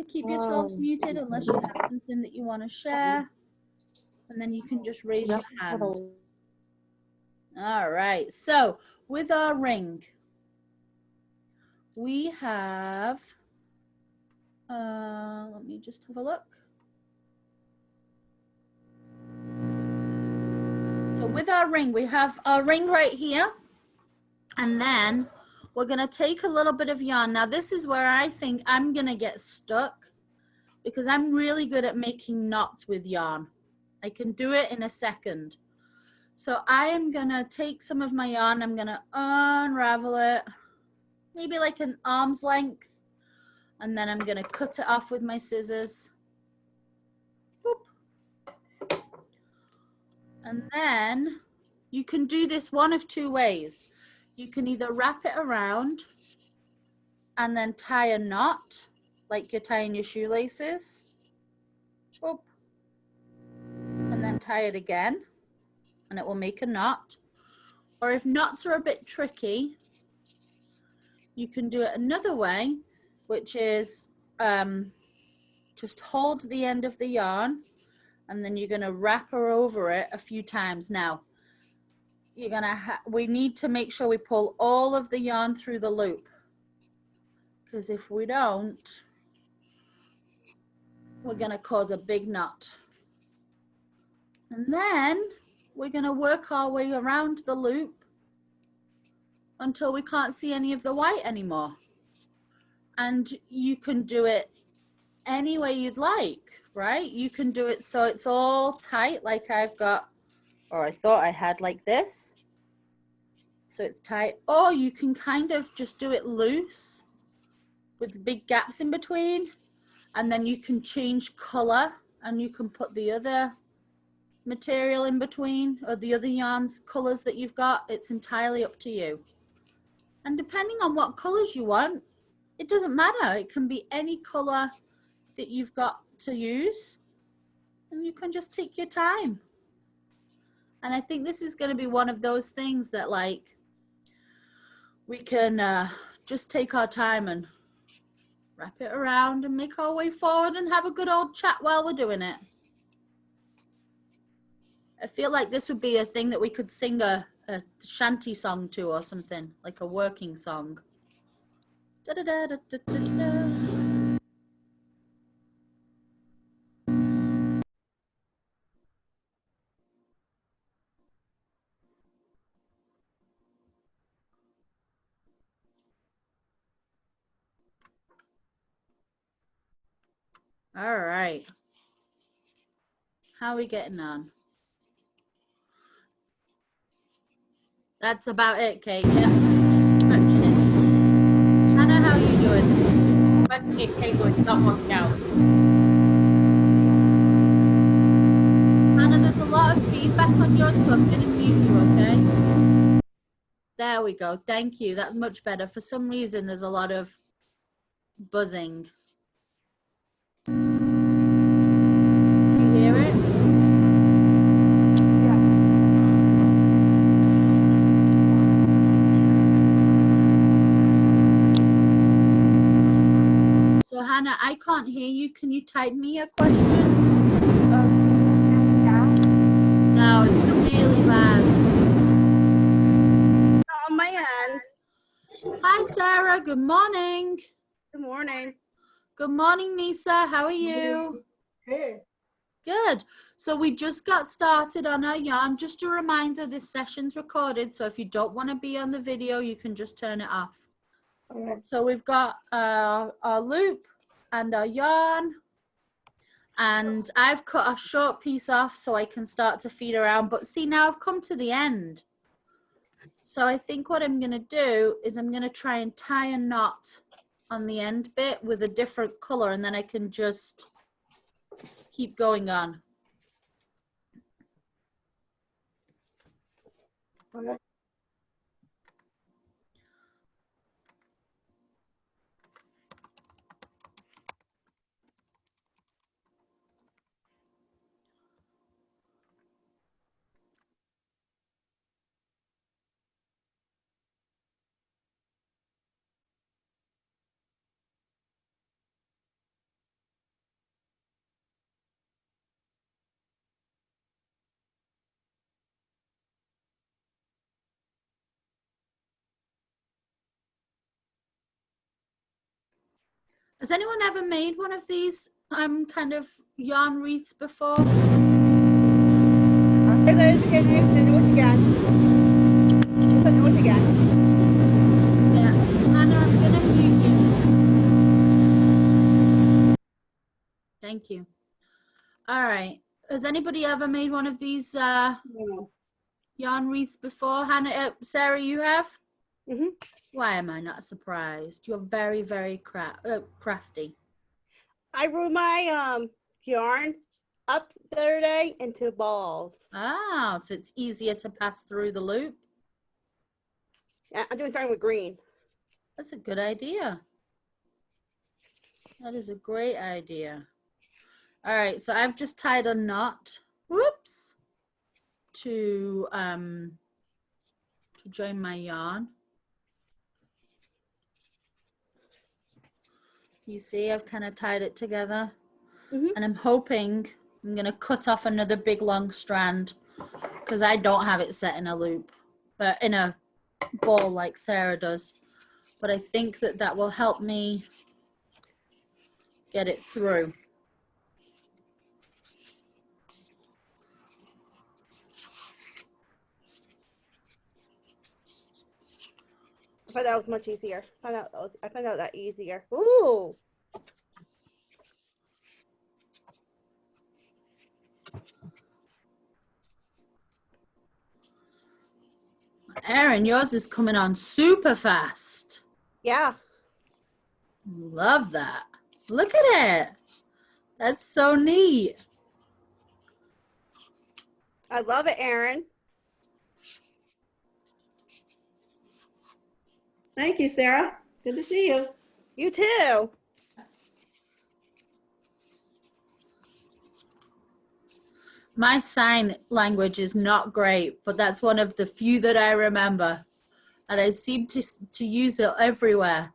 Keep yourselves muted unless you have something that you want to share, and then you can just raise your hand. All right, so with our ring, we have, let me just have a look. So with our ring, we have our ring right here, and then we're gonna take a little bit of yarn. Now this is where I think I'm gonna get stuck because I'm really good at making knots with yarn. I can do it in a second. So I am gonna take some of my yarn, I'm gonna unravel it, maybe like an arm's length, and then I'm gonna cut it off with my scissors. Boop. And then you can do this one of two ways. You can either wrap it around and then tie a knot, like you're tying your shoelaces. Boop. And then tie it again, and it will make a knot. Or if knots are a bit tricky, you can do it another way, which is just hold the end of the yarn, and then you're going to wrap her over it a few times. Now, you're going to we need to make sure we pull all of the yarn through the loop, because if we don't, we're going to cause a big knot. And then we're going to work our way around the loop until we can't see any of the white anymore. And you can do it any way you'd like, right? You can do it so it's all tight, like I've got, or I thought I had, like this. So it's tight. Or you can kind of just do it loose with big gaps in between, and then you can change color and you can put the other material in between, or the other yarns colors that you've got. It's entirely up to you. And depending on what colors you want, it doesn't matter. It can be any color that you've got to use, and you can just take your time. And I think this is going to be one of those things that, like, we can just take our time and wrap it around and make our way forward and have a good old chat while we're doing it. I feel like this would be a thing that we could sing a shanty song to, or something, like a working song. Da, da, da, da, da, da, da. All right. How are we getting on? That's about it, Kate. Yeah. Hannah, how are you doing? But it came good, not worked out. Hannah, there's a lot of feedback on yours, so I'm going to mute you, okay? There we go. Thank you. That's much better. For some reason, there's a lot of buzzing. You hear it? So Hannah, I can't hear you. Can you type me a question? No, it's really loud. On my end. Hi, Sarah. Good morning. Good morning. Good morning, Nisa. How are you? Good. Good. So we just got started on our yarn. Just a reminder, this session's recorded, so if you don't want to be on the video, you can just turn it off. Okay. So we've got our loop and our yarn, and I've cut a short piece off so I can start to feed around. But see, now I've come to the end. So I think what I'm going to do is I'm going to try and tie a knot on the end bit with a different color, and then I can just keep going on. Okay. Has anyone ever made one of these kind of yarn wreaths before? Here goes again. Here's the note again. Here's the note again. Yeah. Hannah, I'm gonna mute you. Thank you. All right. Has anybody ever made one of these No. yarn wreaths before? Hannah, Sarah, you have? Mm-hmm. Why am I not surprised? You're very, very crafty. I rolled my yarn up the other day into balls. Ah, so it's easier to pass through the loop. Yeah, I'm doing something with green. That's a good idea. That is a great idea. All right, so I've just tied a knot, whoops, to join my yarn. You see, I've kind of tied it together. Mm-hmm. And I'm hoping I'm gonna cut off another big long strand because I don't have it set in a loop, but in a ball like Sarah does. But I think that that will help me get it through. I thought that was much easier. I found out that easier. Ooh. Erin, yours is coming on super fast. Yeah. Love that. Look at it. That's so neat. I love it, Erin. Thank you, Sarah. Good to see you. You too. My sign language is not great, but that's one of the few that I remember. And I seem to use it everywhere.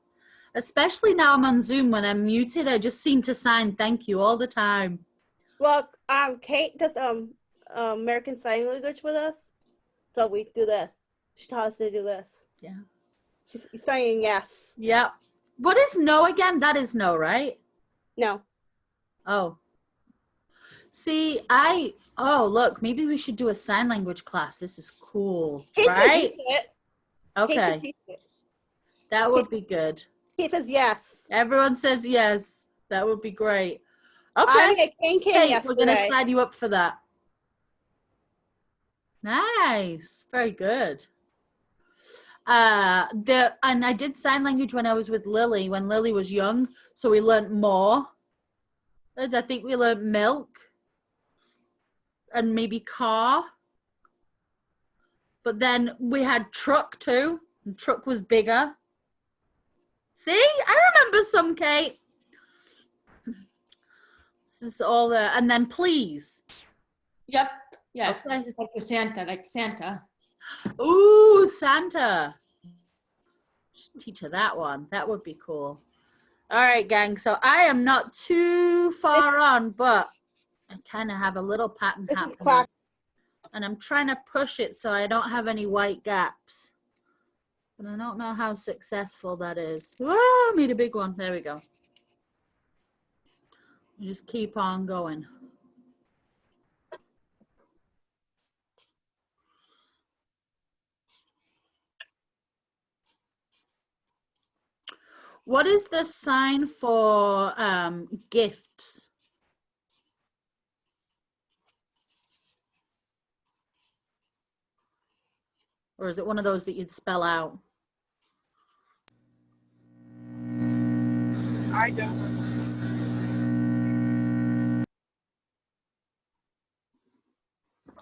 Especially now I'm on Zoom when I'm muted, I just seem to sign thank you all the time. Well, Kate does American Sign Language with us, so we do this. She taught us to do this. Yeah. She's saying yes. Yep. What is no again? That is no, right? No. Oh. See, look, maybe we should do a sign language class. This is cool, Kate can right? teach it. Kate Okay, can teach it. that would be good. Kate says yes. Everyone says yes. That would be great. I Okay, made Kate Kate, yesterday. we're going to sign you up for that. Nice. Very good. And I did sign language when I was with Lily, when Lily was young, so we learned more. And I think we learned milk and maybe car. But then we had truck too. And truck was bigger. See, I remember some, Kate. This is all there. And then please. Yep. Yes. Okay. This is like for Santa, like Santa. Ooh, Santa. Should teach her that one. That would be cool. All right, gang. So I am not too far on, but I kind of have a little pattern This is happening. clock. And I'm trying to push it so I don't have any white gaps. But I don't know how successful that is. Whoa, made a big one. There we go. You just keep on going. What is the sign for gifts? Or is it one of those that you'd spell out? I don't.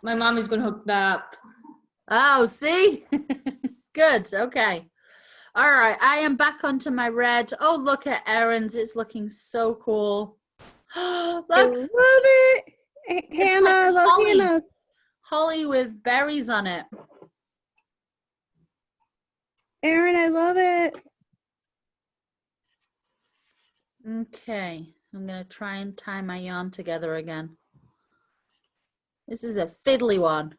My mom is going to hook that up. Oh, see? Good. Okay. All right. I am back onto my red. Oh, look at Erin's. It's looking so cool. I Look. love it. Hannah, like I love holly. Hannah. Holly with berries on it. Erin, I love it. Okay. I'm going to try and tie my yarn together again. This is a fiddly one.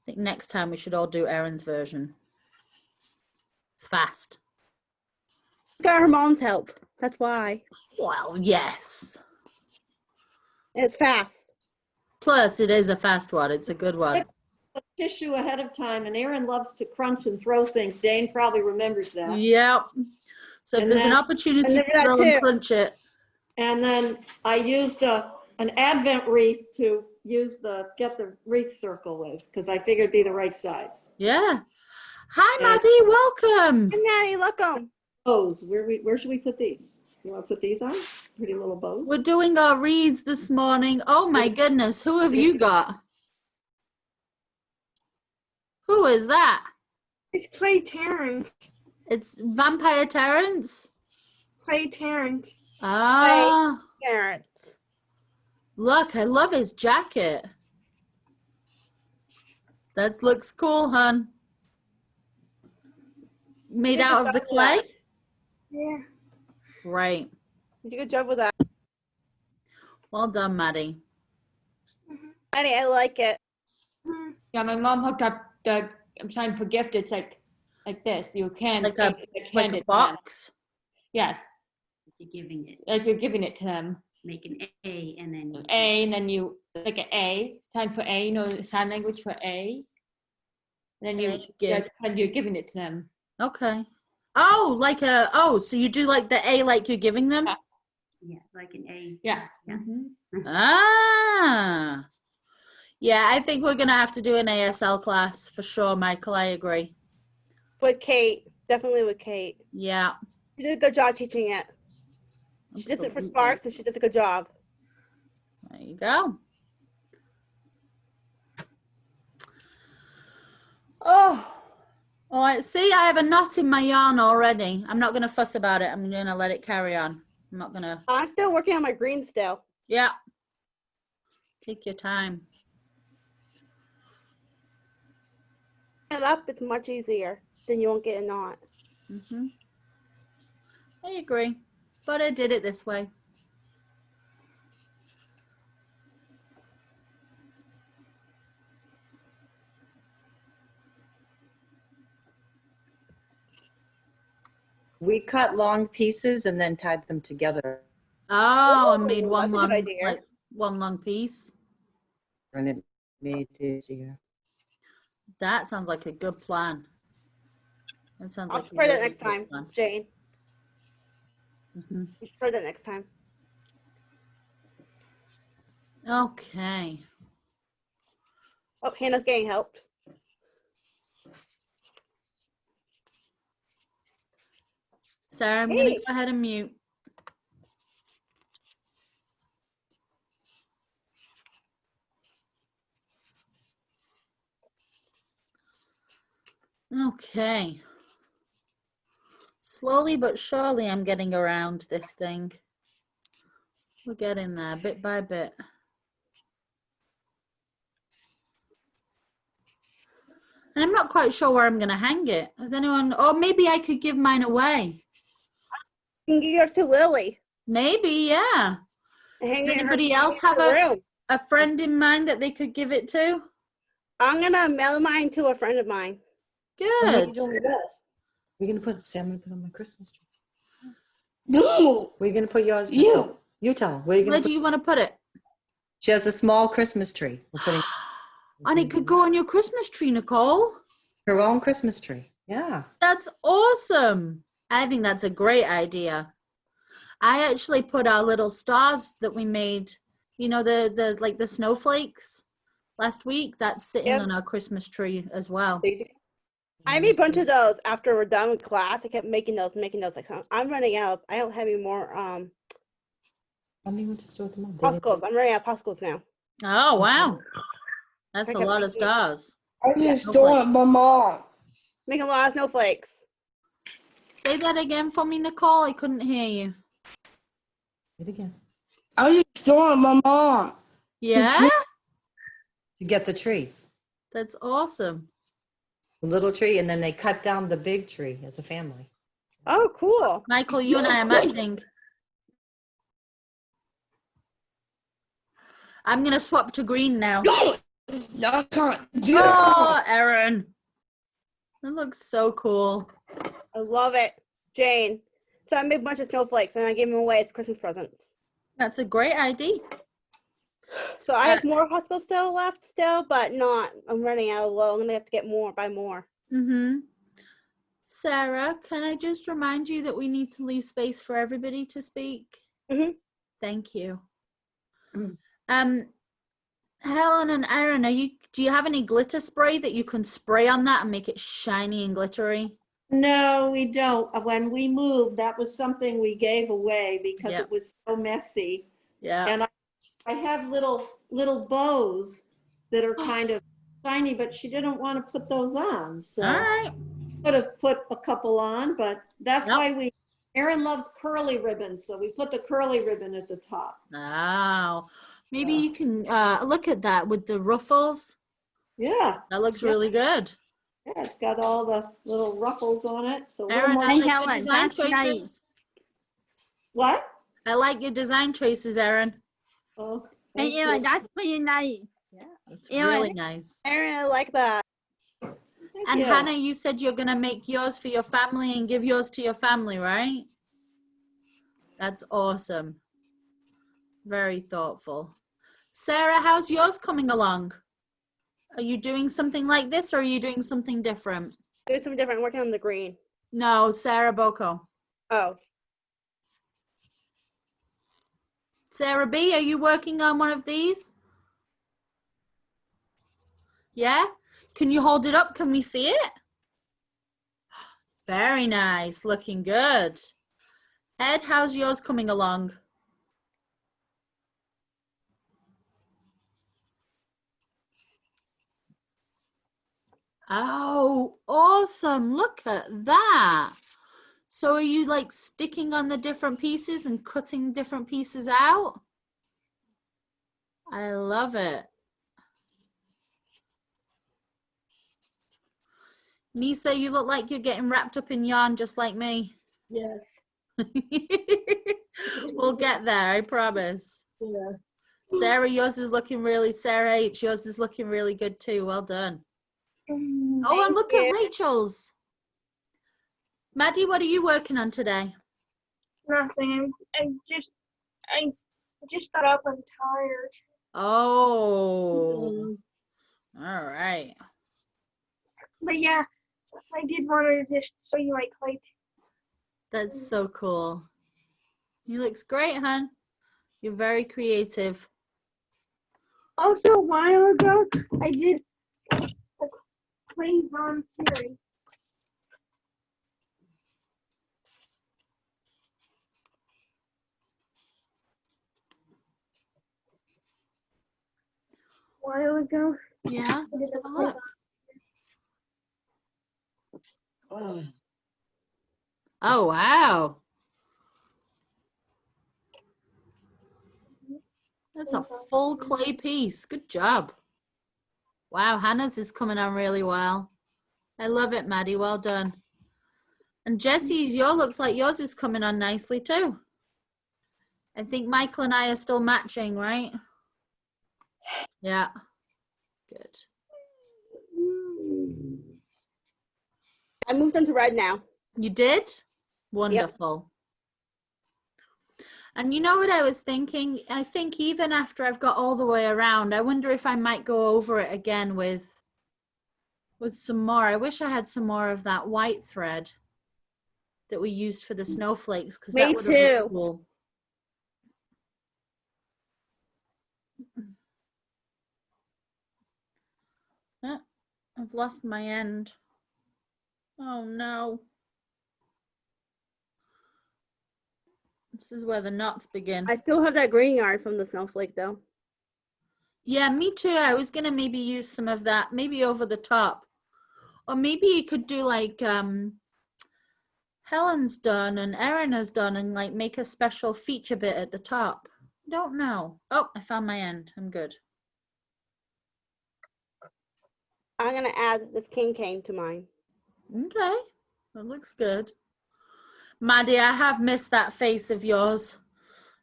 think next time we should all do Erin's version. It's fast. Got her mom's help. That's why. Well, yes. And it's fast. Plus, it is a fast one. It's a good one. Tissue ahead of time, and Erin loves to crunch and throw things. Jane probably remembers that. Yep. So if And there's an then- opportunity and to that throw and too. crunch it. And then I used an Advent wreath to get the wreath circle with, because I figured it'd be the right size. Yeah. Hi, And- Maddie. Welcome. And Maddie, look 'em. Bows, where should we put these? You want to put these on? Pretty little bows? We're doing our reads this morning. Oh my goodness. Who have you got? Who is that? It's Clay Terrence. It's Vampire Terrence. Clay Terrence. Ah. Karen. Look, I love his jacket. That looks cool, hon. Made Yeah, out of the that's clay? Yeah. Right. You did a good job with that. Well done, Maddie. Maddie, I like it. Yeah, my mom hooked up I'm trying for gift. It's like this. You can Like hand a it to them. box. Yes, You're giving it, like you're giving it to them. make an A, and then A, and then you like an A. Time for A. You know, sign language for A. And then you And give. and you're giving it to them. Okay. So you do like the A like you're giving them? yeah, like an A. Yeah. Yeah. Mhm. Ah. Yeah, I think we're going to have to do an ASL class for sure, Michael. I agree. With Kate. Definitely with Kate. Yeah. She did a good job teaching it. She does it for Absolutely. Sparks, and she does a good job. There you go. Oh. All right. See, I have a knot in my yarn already. I'm not going to fuss about it. I'm going to let it carry on. I'm not going to. I'm still working on my green still. Yeah. Take your time. It up, it's much easier. Then you won't get a knot. Mm-hmm. I agree. But I did it this way. We cut long pieces and then tied them together, Oh, I made Ooh, one that's a long, good idea. like one long piece. and it made it easier. That sounds like a good plan. That sounds I'll like a try that really next good time, plan. Jane. Mhm. You should try that next time. Okay. Oh, Hannah's getting helped. Sarah, I'm going Hey. to go ahead and mute. Okay. Slowly but surely I'm getting around this thing. We're getting there bit by bit. And I'm not quite sure where I'm going to hang it. Has anyone, or maybe I could give mine away. You can give yours to Lily. Maybe, yeah. And hang it in her- Anybody hang else it in have her room. a friend in mind that they could give it to? I'm gonna mail mine to a friend of mine. And what are you Good. doing with this? We're gonna put. See, I'm gonna put on my Christmas tree. No, Where you gonna put yours? you. You tell. Where you Where gonna do put? you want to put it? She has a small Christmas tree. We're putting And it could go on your Christmas tree, Nicole. her own Christmas tree. Yeah. That's awesome. I think that's a great idea. I actually put our little stars that we made, you know, the like the snowflakes last week. That's sitting Yep. on our Christmas tree as well. I made a bunch of those after we're done with class. I kept making those. Like, I'm running out. I don't have any more How many went to store them all? popsicles. I'm running out of popsicles now. Oh, wow. That's I a kept lot of making it. stars. I just don't my mom. Making a lot of snowflakes. Say that again for me, Nicole. I couldn't hear you. It again. I just don't my mom. Yeah? To get the tree, That's awesome. the little tree, and then they cut down the big tree as a family. Oh, cool. Michael, you and I are matching. I'm going to swap to green now. I can't do it. Oh, Erin. That looks so cool. I love it. Jane. So I made a bunch of snowflakes and I gave them away as Christmas presents. That's a great idea. So I have more hospital still left but not. I'm running out of low. I'm gonna have to get more, buy more. Mm-hmm. Sarah, can I just remind you that we need to leave space for everybody to speak? Mhm. Thank you. Mm. Helen and Erin, do you have any glitter spray that you can spray on that and make it shiny and glittery? No, we don't. When we moved, that was something we gave away because Yep. it was so messy. Yeah. And I have little bows that are kind of shiny, but she didn't want to put those on. So All right. could have put a couple on, but that's Yep. why Erin loves curly ribbons, so we put the curly ribbon at the top. Wow. Maybe Yeah. you can look at that with the ruffles. Yeah, That looks Yeah. really good. yeah, it's got all the little ruffles on it. So a little Erin, more. I Hey, like your Helen, design that's nice. choices. What? I like your design choices, Erin. Oh, Hey, thank Aaron, you. that's pretty nice. That's Erin. really nice. Erin, I like that. Thank And you. Hannah, you said you're going to make yours for your family and give yours to your family, right? That's awesome. Very thoughtful. Sarah, how's yours coming along? Are you doing something like this or are you doing something different? Doing something different. Working on the green. No, Sarah Boko. Oh, Sarah B, are you working on one of these? Yeah? Can you hold it up? Can we see it? Very nice. Looking good. Ed, how's yours coming along? Oh, awesome. Look at that. So are you like sticking on the different pieces and cutting different pieces out? I love it. Nisa, you look like you're getting wrapped up in yarn just like me. Yeah, We'll get there, I promise. yeah. Sarah, yours is looking really, Sarah H, yours is looking really good too. Well done. Oh, and look at Rachel's. Maddie, what are you working on today? Nothing. I just got up. I'm tired. Oh, all right. But yeah, I did want to just show you my plate. That's so cool. He looks great, hon. You're very creative. Also, a while ago, I did a play volunteering. A while ago, Yeah, I let's did have a a play look. Oh, wow. That's a full clay piece. Good job. Wow, Hannah's is coming on really well. I love it, Maddie. Well done. And Jesse's, looks like yours is coming on nicely too. I think Michael and I are still matching, right? Yeah. Good. I moved on to red now. You did? Wonderful. And you know what I was thinking? I think even after I've got all the way around, I wonder if I might go over it again with some more. I wish I had some more of that white thread that we used for the snowflakes, because that Me would have looked too. cool. Oh, I've lost my end. Oh no. This is where the knots begin. I still have that green yarn from the snowflake though. Yeah, me too. I was gonna maybe use some of that, maybe over the top. Or maybe you could do like Helen's done and Erin has done and like make a special feature bit at the top. Don't know. Oh, I found my end. I'm good. I'm gonna add this king cane to mine. Okay, that looks good. Maddie, I have missed that face of yours,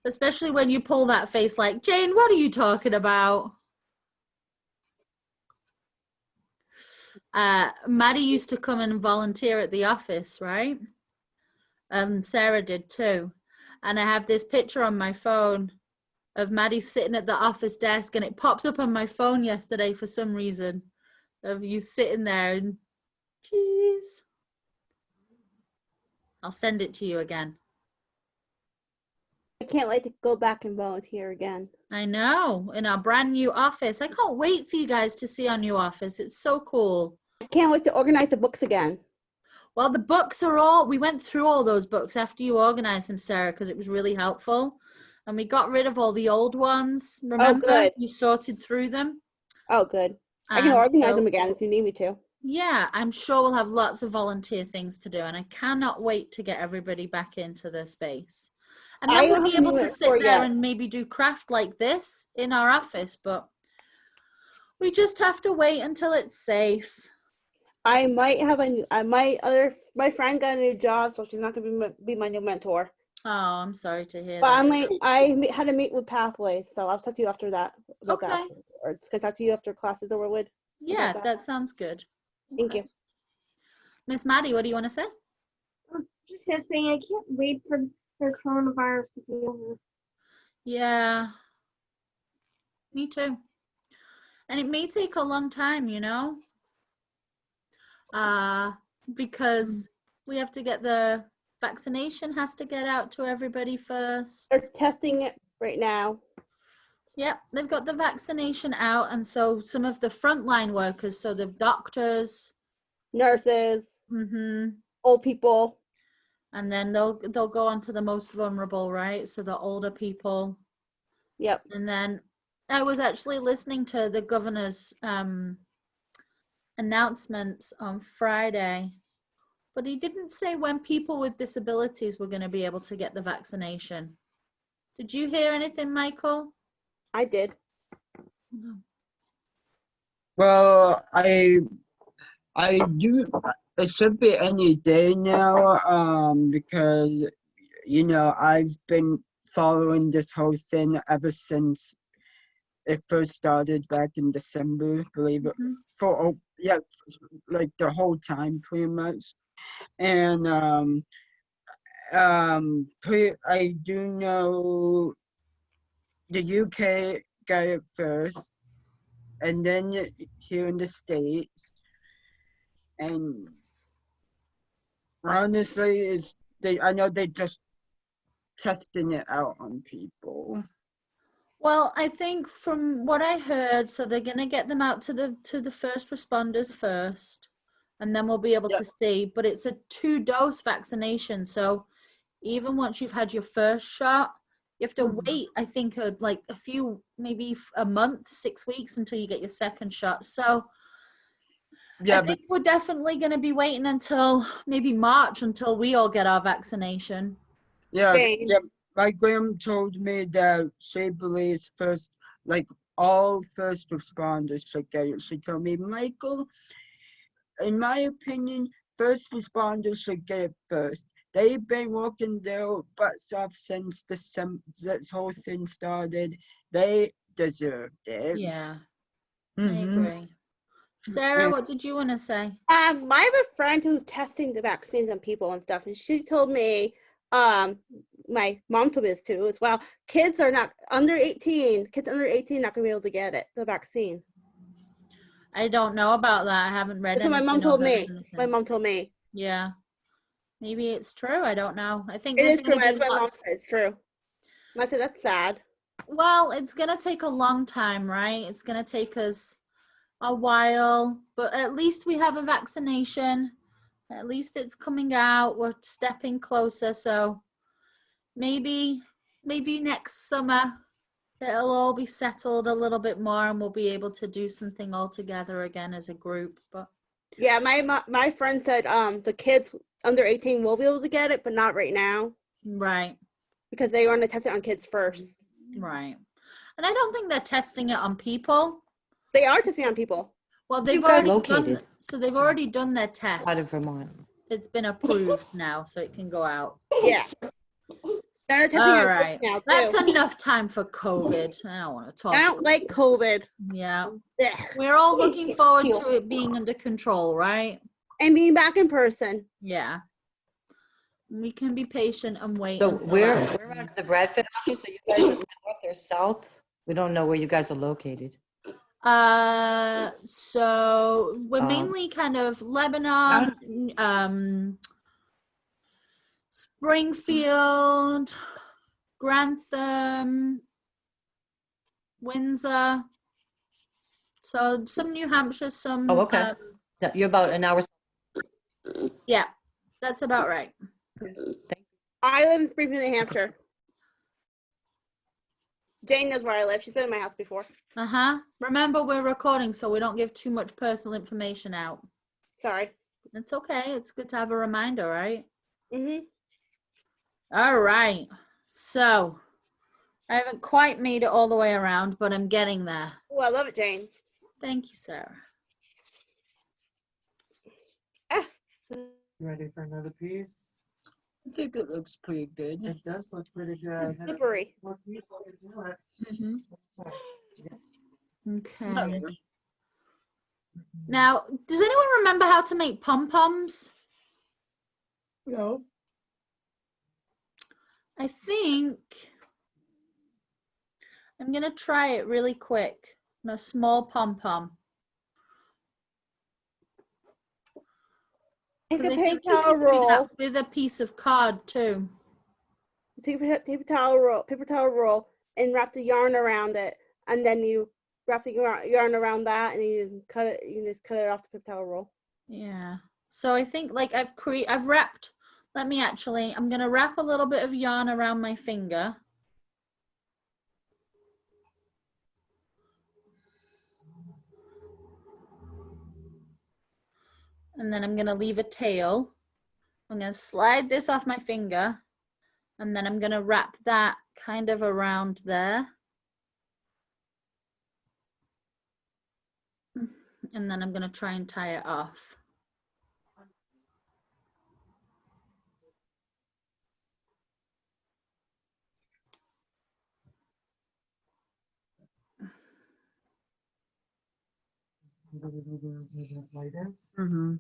especially when you pull that face like, Jane, what are you talking about? Maddie used to come and volunteer at the office, right? And Sarah did too. And I have this picture on my phone of Maddie sitting at the office desk, and it popped up on my phone yesterday for some reason of you sitting there. And jeez, I'll send it to you again. I can't wait to go back and volunteer again. I know, in our brand new office. I can't wait for you guys to see our new office. It's so cool. I can't wait to organize the books again. Well, the books we went through all those books after you organized them, Sarah, because it was really helpful. And we got rid of all the old ones. Remember? good. You sorted through them. Oh, good. I can And organize so- them again if you need me to. Yeah, I'm sure we'll have lots of volunteer things to do, and I cannot wait to get everybody back into the space. And I then we'll don't be have able any to for sit there yet. and maybe do craft like this in our office, but we just have to wait until it's safe. I might have my friend got a new job, so she's not gonna be my new mentor. Oh, I'm sorry to hear But that. I had to meet with Pathways, so I'll talk to you after that about that. Okay. Or it's gonna talk to you after class is over with. Yeah, that. that sounds good. Thank Okay. you. Miss Maddie, what do you want to say? Just saying, I can't wait for coronavirus to be over. Yeah, me too. And it may take a long time, because we have to get the vaccination has to get out to everybody first. They're testing it right now. Yep, they've got the vaccination out, and so some of the frontline workers, so the doctors, Nurses, and old people. then they'll go on to the most vulnerable, right? So the older people. Yep. And then I was actually listening to the governor's announcements on Friday, but he didn't say when people with disabilities were going to be able to get the vaccination. Did you hear anything, Michael? I did. No. Well, I do. It should be any day now. Because I've been following this whole thing ever since it first started back in December. Believe it, like the whole time, pretty much. And I do know the UK got it first, and then here in the States. And honestly, I know they just testing it out on people. Well, I think from what I heard, so they're going to get them out to the first responders first, and then we'll be able to see. But it's a 2-dose vaccination, so even once you've had your first shot, you have to wait, I think, like a few, maybe a month, 6 weeks until you get your second shot. So I think we're definitely going to be waiting until maybe March until we all get our vaccination. Yeah, Same. yeah. My grandma told me that she believes first, like all first responders should get it. She told me, Michael, in my opinion, first responders should get it first. They've been working their butts off since this whole thing started. They deserved it. Yeah, I Mhm. agree. Sarah, what did you want to say? I have a friend who's testing the vaccines on people and stuff, and she told me, my mom told me this too as well. Kids not under 18 not gonna be able to get it, the vaccine. I don't know about that. I haven't read That's what my anything mom or told heard me. anything. My mom told me. Yeah, maybe it's true. I don't know. I think It there's is true. going to That's be my mom lots. said. It's true. That's sad. Well, it's going to take a long time, right? It's going to take us a while, but at least we have a vaccination. At least it's coming out. We're stepping closer. So maybe next summer it'll all be settled a little bit more and we'll be able to do something all together again as a group. But yeah, my friend said the kids under 18 will be able to get it, but not right now. Right. Because they want to test it on kids first. Right. And I don't think they're testing it on people. They are testing on people. Well, they've already done their test. Out of Vermont. It's been approved now, so it can go out. Yeah. They're testing All on right. kids now That's too. enough time for COVID. I don't want to talk. I don't like COVID. Yeah. Ugh. We're all Please, looking you- forward you- to it being under control, right? And being back in person. Yeah. We can be patient and wait. So until where that- at the Bradford office? Are you guys at north or south? We don't know where you guys are located. So we're mainly kind of Lebanon, Springfield, Grantham, Windsor. So some New Hampshire, some. Oh, okay. No, you're about an hour. Yeah, that's about right. I live in Springfield, New Hampshire. Jane knows where I live. She's been in my house before. Remember, we're recording, so we don't give too much personal information out. Sorry. It's okay. It's good to have a reminder, right? Mm-hmm. All right. So I haven't quite made it all the way around, but I'm getting there. Oh, I love it, Jane. Thank you, Sarah. Ready for another piece? I think it looks pretty good. It does look pretty good. Slippery. More piece, let me do it. Okay. Now, does anyone remember how to make pom-poms? No. I think I'm going to try it really quick. A small pom-pom. Take a 'Cause I paper think you towel can do that roll. with a piece of card too. Take a paper towel roll, and wrap the yarn around it, and then you wrap the yarn around that, and you cut it. You just cut it off the paper towel roll. Yeah. So I think like I've wrapped. I'm gonna wrap a little bit of yarn around my finger. And then I'm gonna leave a tail. I'm gonna slide this off my finger, and then I'm gonna wrap that kind of around there. And then I'm gonna try and tie it off. Like this. Mm-hmm.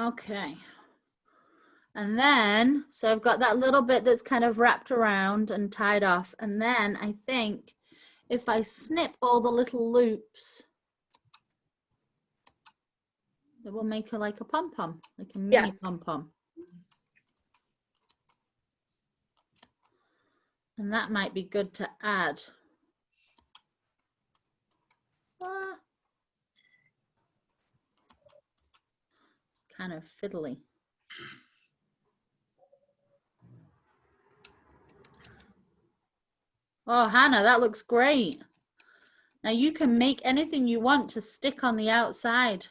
Okay. And then, so I've got that little bit that's kind of wrapped around and tied off. And then I think if I snip all the little loops, it will make her like a pom-pom, like a mini pom-pom. And that might be good to add. Ah. It's kind of fiddly. Oh, Hannah, that looks great. Now you can make anything you want to stick on the outside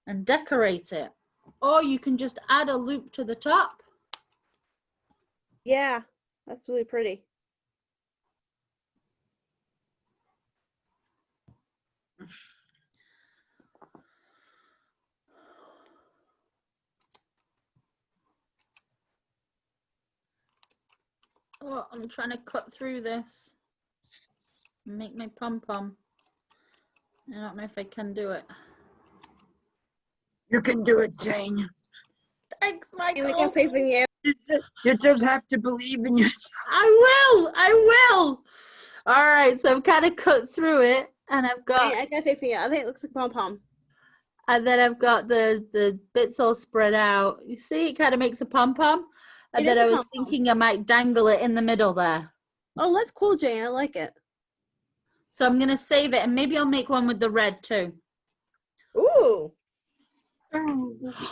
and decorate it. Or you can just add a loop to the top. Yeah, that's really pretty. Oh, I'm trying to cut through this and make my pom-pom. I don't know if I can do it. You can do it, Jane. Thanks, We Michael. got faith in you. You just have to believe in yourself. I will. All right, so I've kind of cut through it, and I've got, I got faith in you. I think it looks like pom pom. and then I've got the bits all spread out. You see, it kind of makes a pom-pom. And It then is I a was pom-pom. thinking I might dangle it in the middle there. Oh, that's cool, Jane. I like it. So I'm gonna save it, and maybe I'll make one with the red too. Ooh.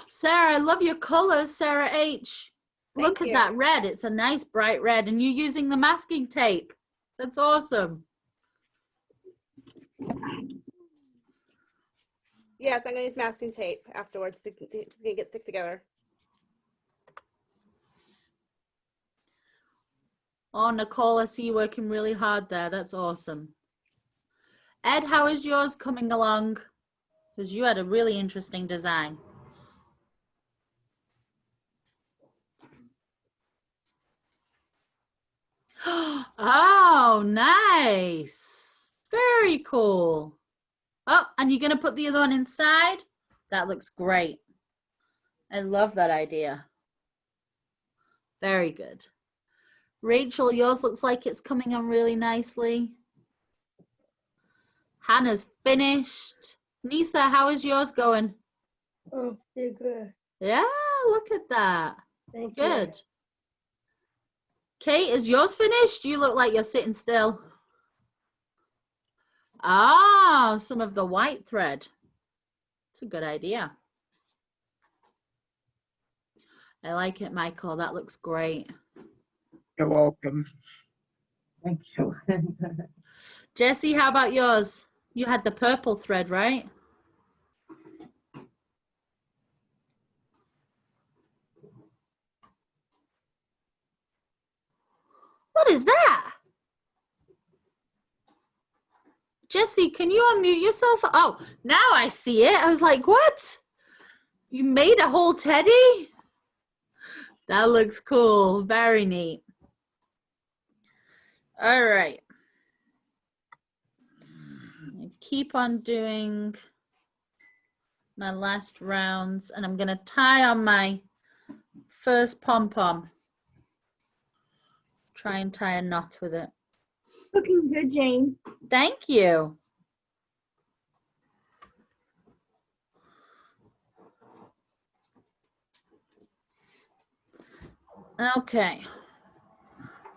Sarah, I love your colors, Sarah H. Look Thank at you. that red. It's a nice bright red, and you're using the masking tape. That's awesome. Yes, I'm gonna use masking tape afterwards to get stick together. Oh, Nicole, I see you working really hard there. That's awesome. Ed, how is yours coming along? Because you had a really interesting design. Oh, nice. Very cool. Oh, and you're going to put the other one inside? That looks great. I love that idea. Very good. Rachel, yours looks like it's coming on really nicely. Hannah's finished. Nisa, how is yours going? Oh, you're good. Yeah, look at that. Thank you. Good. Kate, is yours finished? You look like you're sitting still. Ah, some of the white thread. It's a good idea. I like it, Michael. That looks great. You're welcome. Thank you. Jesse, how about yours? You had the purple thread, right? What is that? Jesse, can you unmute yourself? Oh, now I see it. I was like, what? You made a whole teddy? That looks cool. Very neat. All right. I keep on doing my last rounds, and I'm going to tie on my first pom-pom. Try and tie a knot with it. Looking good, Jane. Thank you. Okay.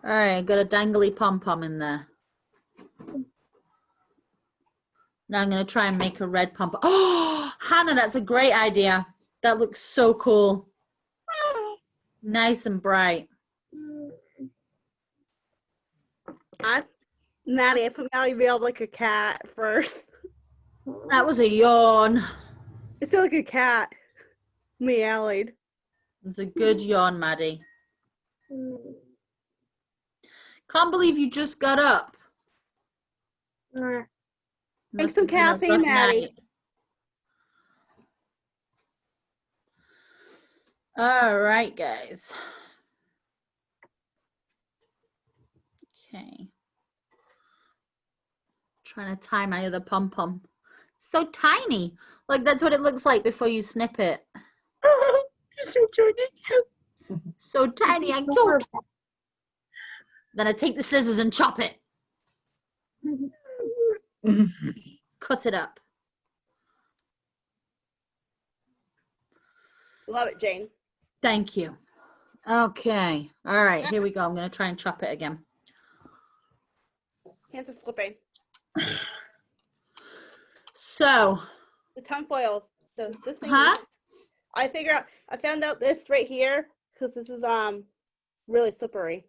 All right, got a dangly pom-pom in there. Now I'm going to try and make a red pom-pom. Oh, Hannah, that's a great idea. That looks so cool. Nice and bright. Maddie, I put Maddie Veil like a cat first. That was a yawn. I feel like a cat meowing. It's a good yawn, Maddie. Can't believe you just got up. Drink Must some have been a caffeine, rough Maddie. night. All right, guys. Okay. Trying to tie my other pom-pom. So tiny. Like, that's what it looks like before you snip it. You're so tiny. So tiny and cute. Then I take the scissors and chop it. Cut it up. Love it, Jane. Thank you. Okay. All right, here we go. I'm going to try and chop it again. Hands are slipping. So, The tinfoil. So this thing. huh? I found out this right here because this is really slippery.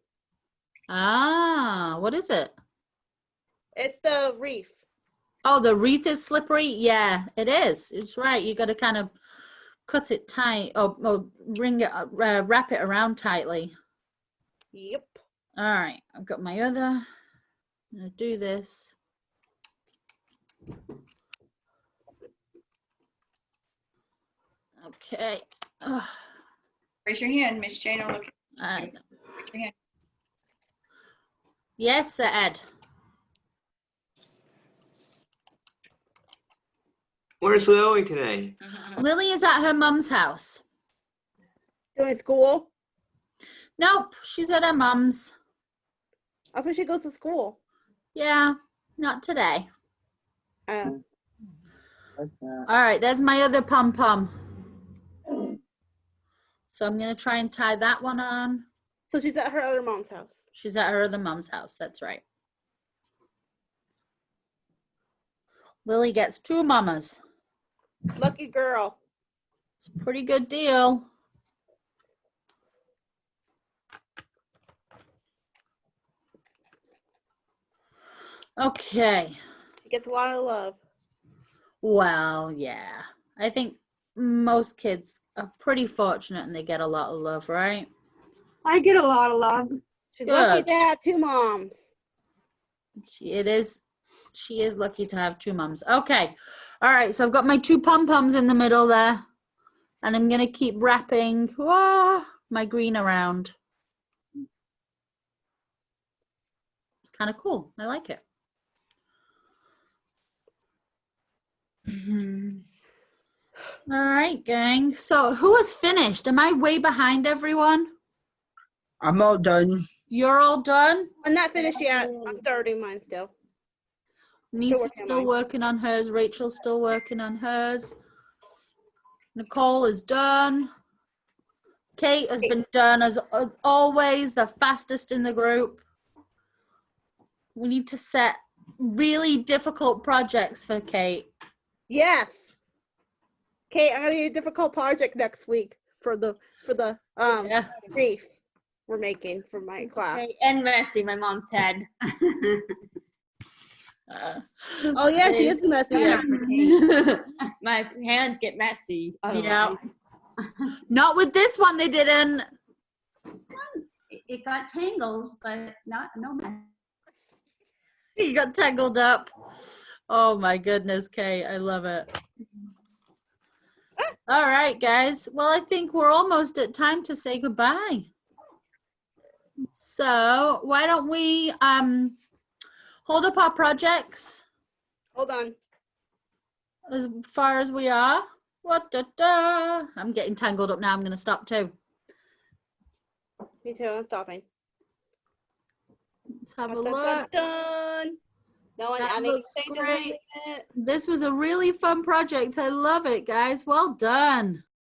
Ah, what is it? It's the reef. Oh, the wreath is slippery? Yeah, it is. It's right. You got to kind of cut it tight or ring it, wrap it around tightly. Yep. All right, I've got my other. I'm going to do this. Okay. Ugh, Raise your hand, Miss Jane. I'll look. I- Raise your hand. yes, Sir Ed. Where's Lily today? Lily is at her mum's house. Doing school. Nope, she's at her mum's. I thought she goes to school. Yeah, not today. Oh. All right, there's my other pom-pom. So I'm going to try and tie that one on. So she's at her other mom's house. She's at her other mom's house. That's right. Lily gets 2 mamas. Lucky girl. It's a pretty good deal. Okay. She gets a lot of love. Well, yeah. I think most kids are pretty fortunate and they get a lot of love, right? I get a lot of love. She's lucky Good. to have 2 moms. She is lucky to have 2 mums. Okay. All right. So I've got my 2 pom-poms in the middle there. And I'm going to keep wrapping my green around. kind of cool. I like it. All right, gang. So who has finished? Am I way behind everyone? I'm all done. You're all done? I'm not finished yet. I'm starting mine still. Nisa's working on still mine. working on hers. Rachel's still working on hers. Nicole is done. Kate has been done as always, the fastest in the group. We need to set really difficult projects for Kate. Yes. Kate, I'm gonna get a difficult project next week for the Yeah. brief we're making for my class. Okay, and messy, my mom said. Oh yeah, she is messy. Yeah. My hands get messy. Yeah. Not with this one, they didn't. It got tangles, but no mess. You got tangled up. Oh my goodness, Kate. I love it. All right, guys. Well, I think we're almost at time to say goodbye. So why don't we hold up our projects Hold on. as far as we are. What-da-da. I'm getting tangled up now. I'm going to stop too. Me too. I'm stopping. Let's have a Dun, dun, look. dun. No one That adding looks anything to great. it. This was a really fun project. I love it, guys. Well done.